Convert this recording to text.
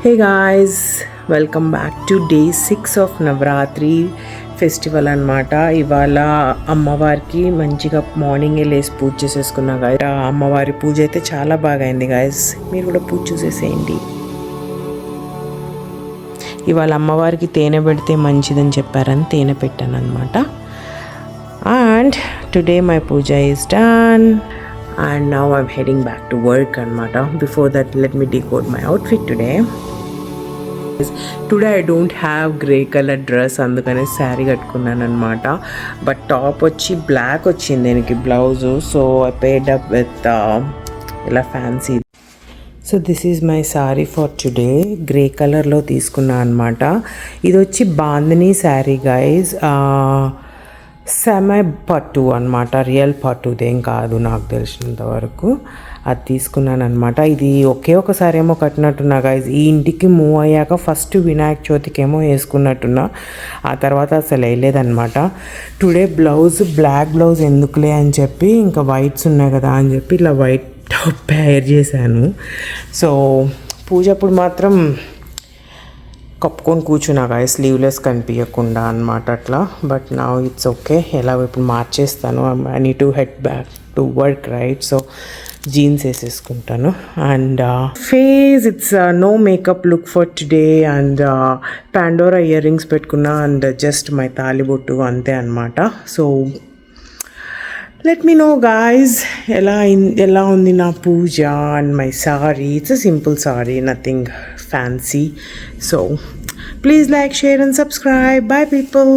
Hey guys, welcome back to day 6 of Navaratri festival అనమాట. ఇవాళ అమ్మవారికి మంచిగా మార్నింగే లేసి పూజ చేసేసుకున్నా గాయస్. అమ్మవారి పూజ అయితే చాలా బాగా అయింది గాయస్, మీరు కూడా పూజ చూసేసేయండి. ఇవాళ అమ్మవారికి తేనె పెడితే మంచిదని చెప్పారని తేనె పెట్టాను అనమాట. And today my puja is done. And now I'm heading back to work anamata. Before that, let me decode my outfit today. Today I don't have grey color dress, andukane saree kattukunnanu anamata, but top vachi black vachindi deniki blouse, so I paired up with ila fancy. So this is my saree for today. Grey color lo తీసుకున్నా అనమాట. ఇది వచ్చి bandhani saree guys. Semi పట్టు అనమాట, real పట్టుదేం కాదు నాకు తెలిసినంత వరకు. అది తీసుకున్నాను అనమాట. ఇది ఒకసారి ఏమో కట్టినట్టున్నా గాయస్. ఈ ఇంటికి మూవ్ అయ్యాక ఫస్ట్ వినాయక చవితికి ఏమో వేసుకున్నట్టున్నా, ఆ తర్వాత అసలు వేయలేదన్నమాట. టుడే బ్లౌజ్ బ్లాక్ బ్లౌజ్ ఎందుకులే అని చెప్పి, ఇంకా వైట్స్ ఉన్నాయి కదా అని చెప్పి ఇలా వైట్ టాప్ పేర్ చేశాను. సో పూజ అప్పుడు మాత్రం కప్పుకొని కూర్చున్నా గాయ, స్లీవ్లెస్ కనిపించకుండా అనమాట అట్లా. బట్ నా ఇట్స్ ఓకే, ఎలా ఇప్పుడు మార్చేస్తాను. I need to head back to work right, so jeans వేసేసుకుంటాను. And face it's no makeup look for today. And Pandora earrings పెట్టుకున్నా అండ్ జస్ట్ మై తాలిబొట్టు అంతే అనమాట. So let me know guys ఎలా ఉంది నా పూజ. And my sari, it's a simple sari, nothing fancy. So please like, share and subscribe. Bye people.